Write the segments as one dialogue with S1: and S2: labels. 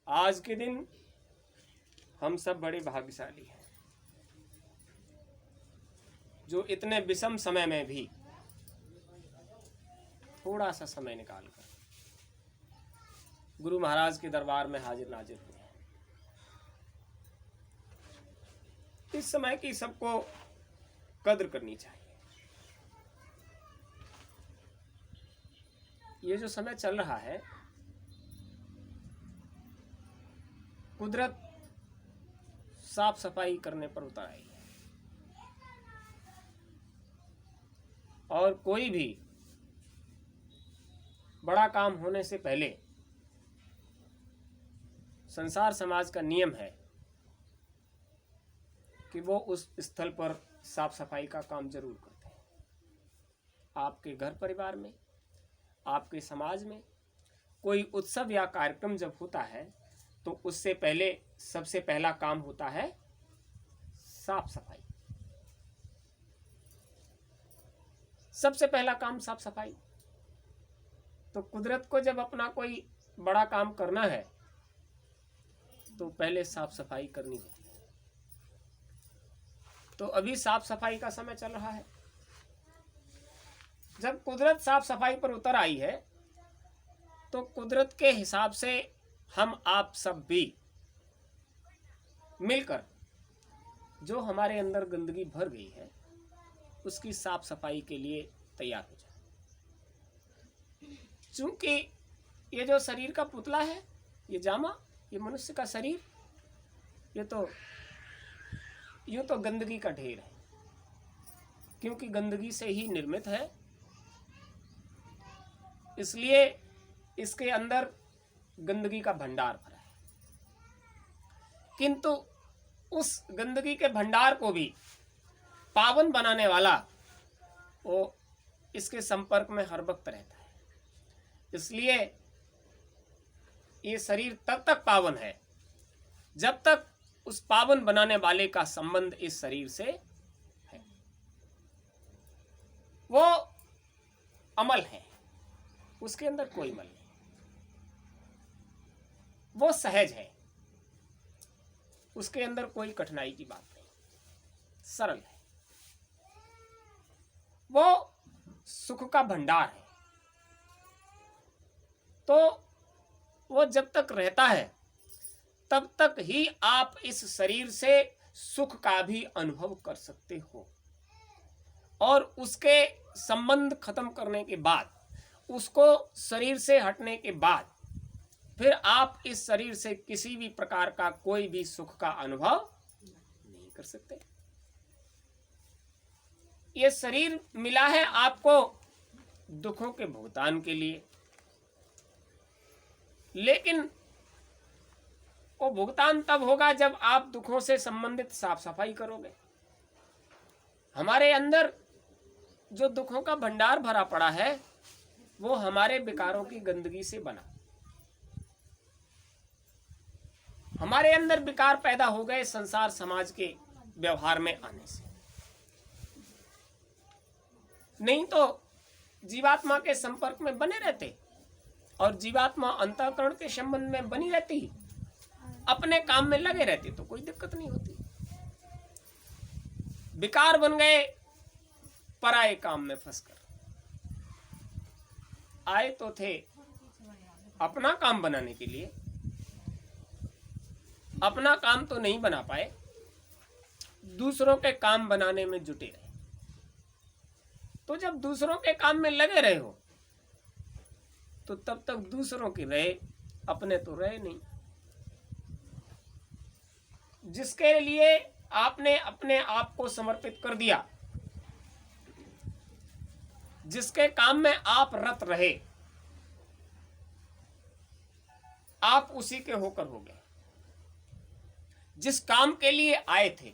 S1: आज के दिन हम सब बड़े भाग्यशाली हैं जो इतने विषम समय में भी थोड़ा सा समय निकालकर गुरु महाराज के दरबार में हाजिर नाजिर हुए हैं। इस समय की सबको कद्र करनी चाहिए। ये जो समय चल रहा है, कुदरत साफ सफाई करने पर उतर आई है और कोई भी बड़ा काम होने से पहले संसार समाज का नियम है कि वो उस स्थल पर साफ सफाई का काम जरूर करते हैं। आपके घर परिवार में, आपके समाज में कोई उत्सव या कार्यक्रम जब होता है तो उससे पहले सबसे पहला काम होता है साफ सफाई। सबसे पहला काम साफ सफाई। तो कुदरत को जब अपना कोई बड़ा काम करना है तो पहले साफ सफाई करनी होती है। तो अभी साफ सफाई का समय चल रहा है। जब कुदरत साफ सफाई पर उतर आई है तो कुदरत के हिसाब से हम आप सब भी मिलकर जो हमारे अंदर गंदगी भर गई है उसकी साफ सफाई के लिए तैयार हो जाए। चूंकि ये जो शरीर का पुतला है, ये जामा, ये मनुष्य का शरीर, ये तो यूं तो गंदगी का ढेर है, क्योंकि गंदगी से ही निर्मित है। इसलिए इसके अंदर गंदगी का भंडार भरा है। किंतु उस गंदगी के भंडार को भी पावन बनाने वाला वो इसके संपर्क में हर वक्त रहता है। इसलिए ये शरीर तब तक पावन है जब तक उस पावन बनाने वाले का संबंध इस शरीर से है। वो अमल है, उसके अंदर कोई मल नहीं। वो सहज है, उसके अंदर कोई कठिनाई की बात नहीं, सरल है। वो सुख का भंडार है। तो वो जब तक रहता है तब तक ही आप इस शरीर से सुख का भी अनुभव कर सकते हो, और उसके संबंध खत्म करने के बाद, उसको शरीर से हटने के बाद फिर आप इस शरीर से किसी भी प्रकार का कोई भी सुख का अनुभव नहीं कर सकते। ये शरीर मिला है आपको दुखों के भुगतान के लिए, लेकिन वो भुगतान तब होगा जब आप दुखों से संबंधित साफ सफाई करोगे। हमारे अंदर जो दुखों का भंडार भरा पड़ा है वो हमारे विकारों की गंदगी से बना। हमारे अंदर विकार पैदा हो गए संसार समाज के व्यवहार में आने से। नहीं तो जीवात्मा के संपर्क में बने रहते और जीवात्मा अंतःकरण के संबंध में बनी रहती, अपने काम में लगे रहते तो कोई दिक्कत नहीं होती। विकार बन गए पराये काम में फंसकर। आए तो थे अपना काम बनाने के लिए, अपना काम तो नहीं बना पाए, दूसरों के काम बनाने में जुटे रहे। तो जब दूसरों के काम में लगे रहे हो तो तब तक दूसरों की रहे, अपने तो रहे नहीं। जिसके लिए आपने अपने आप को समर्पित कर दिया, जिसके काम में आप रत रहे, आप उसी के होकर हो गए। जिस काम के लिए आए थे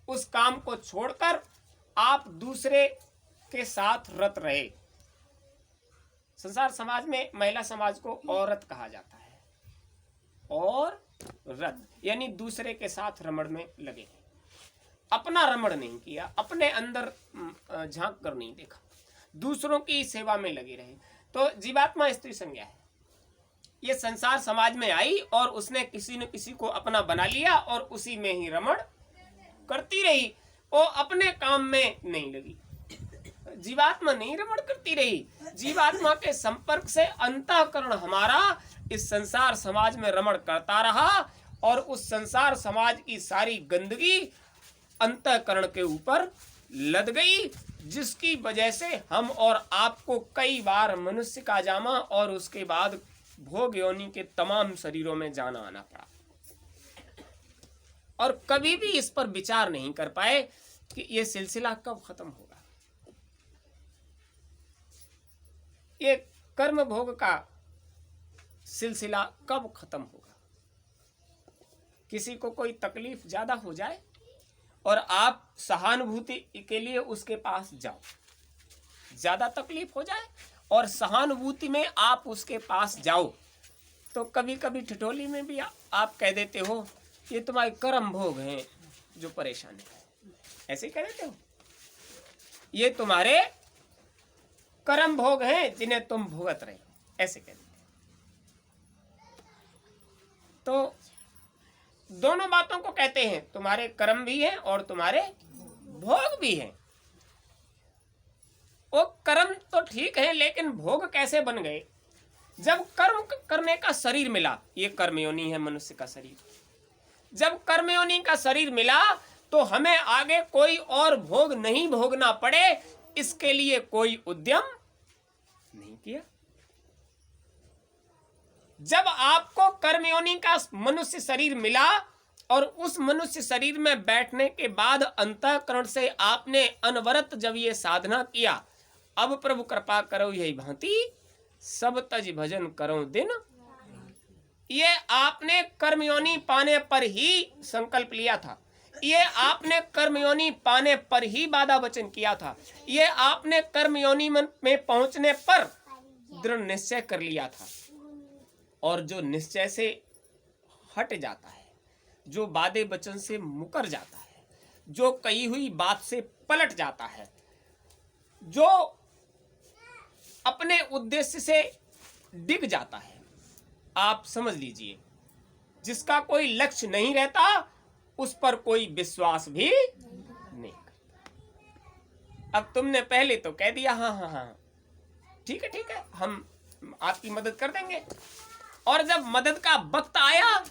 S1: उस काम को छोड़कर आप दूसरे के साथ रत रहे। संसार समाज में महिला समाज को औरत कहा जाता है, और रत यानी दूसरे के साथ रमण में लगे रहे। अपना रमण नहीं किया, अपने अंदर झांक कर नहीं देखा, दूसरों की सेवा में लगे रहे। तो जीवात्मा स्त्री संज्ञा है। ये संसार समाज में आई और उसने किसी न किसी को अपना बना लिया और उसी में ही रमण करती रही, वो अपने काम में नहीं लगी। जीवात्मा नहीं रमण करती रही, जीवात्मा के संपर्क से अंतःकरण हमारा इस संसार समाज में रमण करता रहा और उस संसार समाज की सारी गंदगी अंतःकरण के ऊपर लद गई, जिसकी वजह से हम और आपको कई बार मनुष्य का जामा और उसके बाद भोग योनि के तमाम शरीरों में जाना आना पड़ा। और कभी भी इस पर विचार नहीं कर पाए कि यह सिलसिला कब खत्म होगा, ये कर्म भोग का सिलसिला कब खत्म होगा। किसी को कोई तकलीफ ज्यादा हो जाए और आप सहानुभूति के लिए उसके पास जाओ, ज्यादा तकलीफ हो जाए और सहानुभूति में आप उसके पास जाओ, तो कभी कभी ठिठोली में भी आप कह देते हो ये तुम्हारे कर्म भोग हैं जो परेशानी है, ऐसे ही कह देते हो, ये तुम्हारे कर्म भोग हैं जिन्हें तुम भुगत रहे हो, ऐसे कह देते। तो दोनों बातों को कहते हैं, तुम्हारे कर्म भी हैं और तुम्हारे भोग भी हैं। वो कर्म तो ठीक है, लेकिन भोग कैसे बन गए? जब कर्म करने का शरीर मिला, ये कर्मयोनि है मनुष्य का शरीर, जब कर्मयोनि का शरीर मिला तो हमें आगे कोई और भोग नहीं भोगना पड़े, इसके लिए कोई उद्यम नहीं किया। जब आपको कर्मयोनि का मनुष्य शरीर मिला और उस मनुष्य शरीर में बैठने के बाद अंतःकरण से आपने अनवरत जब ये साधना किया, अब प्रभु कृपा करो यही भांति सब तज भजन करो दिन, ये आपने कर्मयोनि पाने पर ही संकल्प लिया था, ये आपने कर्मयोनि पाने पर ही वादा वचन किया था, ये आपने कर्मयोनि में पहुंचने पर दृढ़ निश्चय कर लिया था। और जो निश्चय से हट जाता है, जो वादे वचन से मुकर जाता है, जो कही हुई बात से पलट जाता है, जो अपने उद्देश्य से डिग जाता है, आप समझ लीजिए जिसका कोई लक्ष्य नहीं रहता उस पर कोई विश्वास भी नहीं करता। अब तुमने पहले तो कह दिया हाँ हाँ हाँ ठीक है हम आपकी मदद कर देंगे, और जब मदद का वक्त आया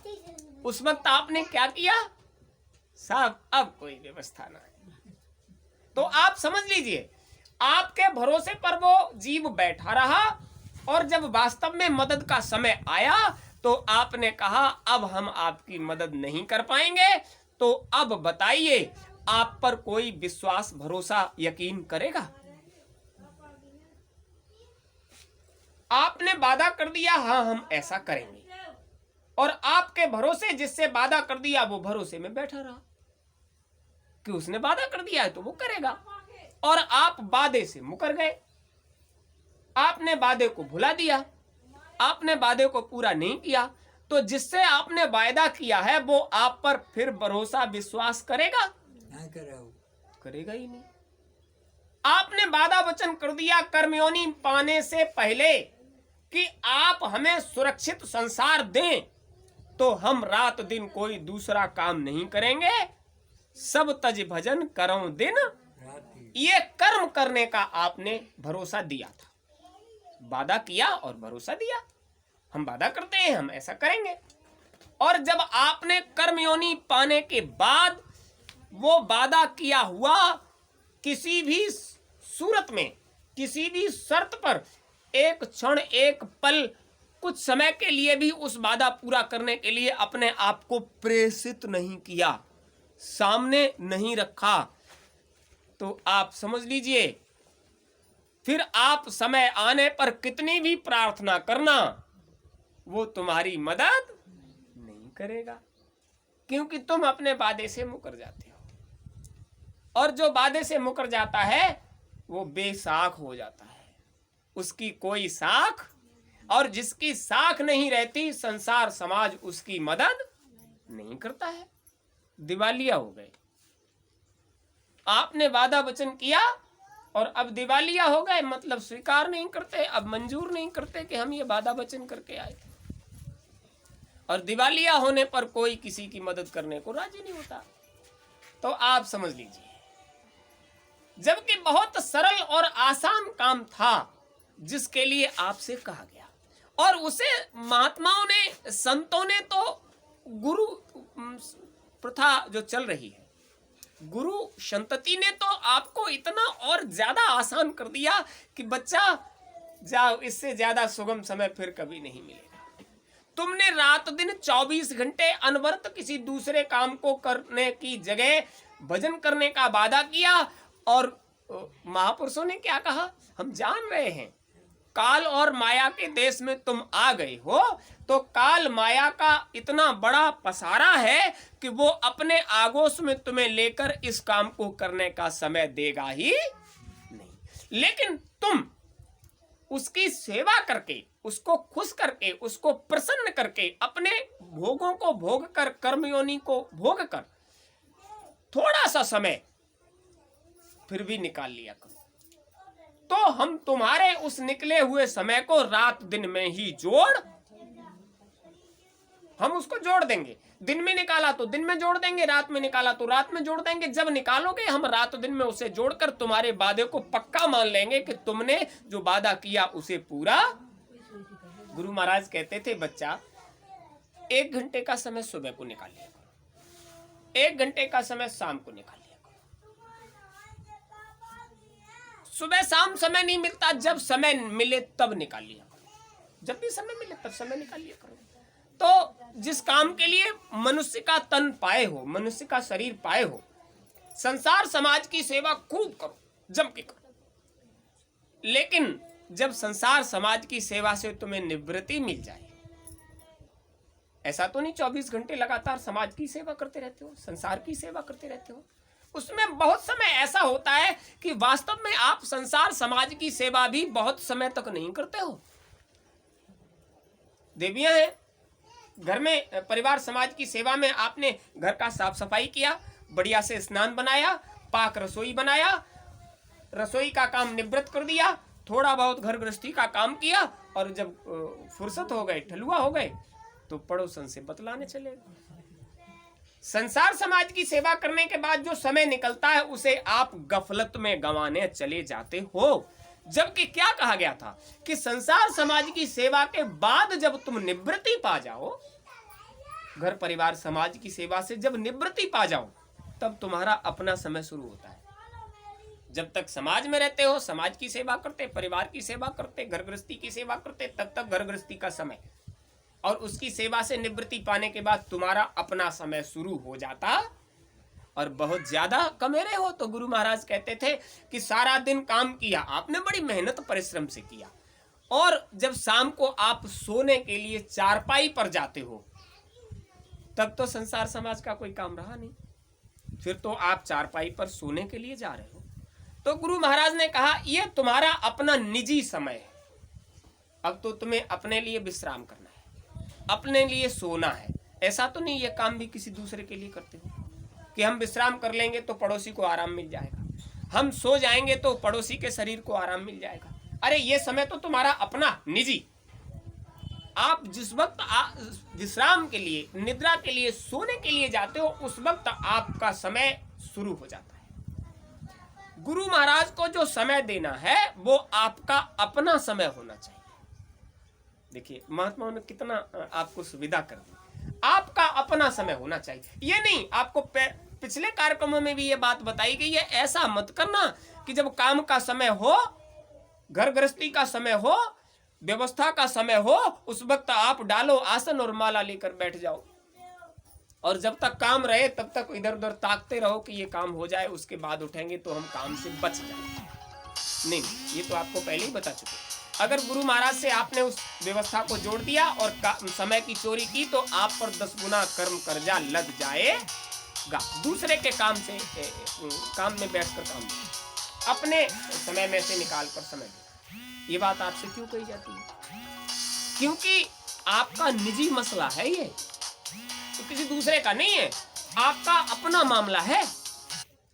S1: उस वक्त आपने क्या किया? साहब अब कोई व्यवस्था ना है। तो आप समझ लीजिए आपके भरोसे पर वो जीव बैठा रहा, और जब वास्तव में मदद का समय आया तो आपने कहा अब हम आपकी मदद नहीं कर पाएंगे, तो अब बताइए आप पर कोई विश्वास भरोसा यकीन करेगा? आपने वादा कर दिया हाँ हम ऐसा करेंगे, और आपके भरोसे जिससे वादा कर दिया वो भरोसे में बैठा रहा कि उसने वादा कर दिया है तो वो करेगा, और आप वादे से मुकर गए, आपने वादे को भुला दिया, आपने वादे को पूरा नहीं किया, तो जिससे आपने वायदा किया है वो आप पर फिर भरोसा विश्वास करेगा? करेगा ही नहीं। आपने वादा वचन कर दिया कर्मयोनि पाने से पहले कि आप हमें सुरक्षित संसार दें, तो हम रात दिन कोई दूसरा काम नहीं करेंगे, सब तज भजन करो दिन, ये कर्म करने का आपने भरोसा दिया था, वादा किया और भरोसा दिया, हम वादा करते हैं हम ऐसा करेंगे। और जब आपने कर्मयोनि पाने के बाद वो वादा किया हुआ किसी भी सूरत में, किसी भी शर्त पर, एक क्षण एक पल कुछ समय के लिए भी उस वादा पूरा करने के लिए अपने आप को प्रेषित नहीं किया, सामने नहीं रखा, तो आप समझ लीजिए फिर आप समय आने पर कितनी भी प्रार्थना करना वो तुम्हारी मदद नहीं करेगा, क्योंकि तुम अपने वादे से मुकर जाते हो, और जो वादे से मुकर जाता है वो बेसाख हो जाता है, उसकी कोई साख, और जिसकी साख नहीं रहती संसार समाज उसकी मदद नहीं करता है। दिवालिया हो गए, आपने वादा वचन किया और अब दिवालिया हो गए, मतलब स्वीकार नहीं करते, अब मंजूर नहीं करते कि हम ये वादा वचन करके आए थे। और दिवालिया होने पर कोई किसी की मदद करने को राजी नहीं होता। तो आप समझ लीजिए, जबकि बहुत सरल और आसान काम था जिसके लिए आपसे कहा गया, और उसे महात्माओं ने, संतों ने तो गुरु प्रथा जो चल रही है, गुरु संतति ने तो आपको इतना और ज्यादा आसान कर दिया कि बच्चा जाओ, इससे ज्यादा सुगम समय फिर कभी नहीं मिलेगा। तुमने रात दिन 24 घंटे अनवरत किसी दूसरे काम को करने की जगह भजन करने का वादा किया, और महापुरुषों ने क्या कहा, हम जान रहे हैं काल और माया के देश में तुम आ गए हो, तो काल माया का इतना बड़ा पसारा है कि वो अपने आगोश में तुम्हें लेकर इस काम को करने का समय देगा ही नहीं। लेकिन तुम उसकी सेवा करके, उसको खुश करके, उसको प्रसन्न करके, अपने भोगों को भोग कर, कर्मयोनि को भोग कर थोड़ा सा समय फिर भी निकाल लिया करो, तो हम तुम्हारे उस निकले हुए समय को रात दिन में ही हम उसको जोड़ देंगे। दिन में निकाला तो दिन में जोड़ देंगे, रात में निकाला तो रात में जोड़ देंगे। जब निकालोगे हम रात दिन में उसे जोड़कर तुम्हारे वादे को पक्का मान लेंगे कि तुमने जो वादा किया उसे पूरा। गुरु महाराज कहते थे, बच्चा 1 घंटे का समय सुबह को निकाल लिया करो, 1 घंटे का समय शाम को निकाल लिया करो। सुबह शाम समय नहीं मिलता, जब समय मिले तब निकाल लिया करो, जब भी समय मिले तब समय निकाल लिया करो। तो जिस काम के लिए मनुष्य का तन पाए हो, मनुष्य का शरीर पाए हो, संसार समाज की सेवा खूब करो, जम के करो। लेकिन जब संसार समाज की सेवा से तुम्हें निवृत्ति मिल जाए, ऐसा तो नहीं 24 घंटे लगातार समाज की सेवा करते रहते हो, संसार की सेवा करते रहते हो। उसमें बहुत समय ऐसा होता है कि वास्तव में आप संसार समाज की सेवा भी बहुत समय तक नहीं करते हो। देवियां हैं घर में, परिवार समाज की सेवा में आपने घर का साफ सफाई किया, बढ़िया से स्नान बनाया, पाक रसोई बनाया, रसोई का काम निवृत्त कर दिया, थोड़ा बहुत घर गृहस्थी का काम किया, और जब फुर्सत हो गए, ठलुआ हो गए, तो पड़ोसन से बतलाने चले गए। संसार समाज की सेवा करने के बाद जो समय निकलता है उसे आप गफलत में गंवाने चले जाते हो। जबकि क्या कहा गया था कि संसार समाज की सेवा के बाद जब तुम निवृत्ति पा जाओ, घर परिवार समाज की सेवा से जब निवृत्ति पा जाओ, तब तुम्हारा अपना समय शुरू होता है। जब तक समाज में रहते हो, समाज की सेवा करते, परिवार की सेवा करते, घर गृहस्थी की सेवा करते, तब तक घर गृहस्थी का समय, और उसकी सेवा से निवृत्ति पाने के बाद तुम्हारा अपना समय शुरू हो जाता। और बहुत ज्यादा कमेरे हो तो गुरु महाराज कहते थे कि सारा दिन काम किया आपने, बड़ी मेहनत परिश्रम से किया, और जब शाम को आप सोने के लिए चारपाई पर जाते हो, तब तो संसार समाज का कोई काम रहा नहीं, फिर तो आप चारपाई पर सोने के लिए जा रहे हो। तो गुरु महाराज ने कहा, यह तुम्हारा अपना निजी समय है, अब तो तुम्हें अपने लिए विश्राम करना है, अपने लिए सोना है। ऐसा तो नहीं ये काम भी किसी दूसरे के लिए करते हो कि हम विश्राम कर लेंगे तो पड़ोसी को आराम मिल जाएगा, हम सो जाएंगे तो पड़ोसी के शरीर को आराम मिल जाएगा। अरे ये समय तो तुम्हारा अपना निजी, आप जिस वक्त विश्राम के लिए, निद्रा के लिए, सोने के लिए जाते हो, उस वक्त आपका समय शुरू हो जाता है। गुरु महाराज को जो समय देना है वो आपका अपना समय होना चाहिए। देखिए महात्माओं ने कितना आपको सुविधा कर दी, आपका अपना समय होना चाहिए। ये नहीं, आपको पिछले कार्यक्रमों में भी ये बात बताई गई है, ऐसा मत करना कि जब काम का समय हो, घर गृहस्थी का समय हो, व्यवस्था का समय हो, उस वक्त आप डालो आसन और माला लेकर बैठ जाओ, और जब तक काम रहे तब तक इधर उधर ताकते रहो कि ये काम हो जाए, उसके बाद उठेंगे तो हम काम से बच जाएंगे। नहीं, ये तो आपको पहले ही बता चुके। अगर गुरु महाराज से आपने उस व्यवस्था को जोड़ दिया और समय की चोरी की तो आप पर 10 गुना कर्म कर्जा लग जाएगा। दूसरे के काम से काम में बैठकर काम, अपने समय में से निकाल कर समय देना। ये बात आपसे क्यों कही जाती है? क्योंकि आपका निजी मसला है, ये तो किसी दूसरे का नहीं है, आपका अपना मामला है।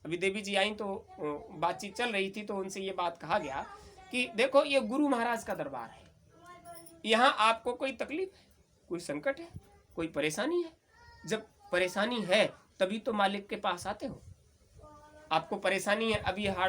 S1: अभी देवी जी आई तो बातचीत चल रही थी, तो उनसे ये बात कहा गया कि देखो ये गुरु महाराज का दरबार है, यहाँ आपको कोई तकलीफ है, कोई संकट है, कोई परेशानी है? जब परेशानी है तभी तो मालिक के पास आते हो। आपको परेशानी है, अब ये हार्ड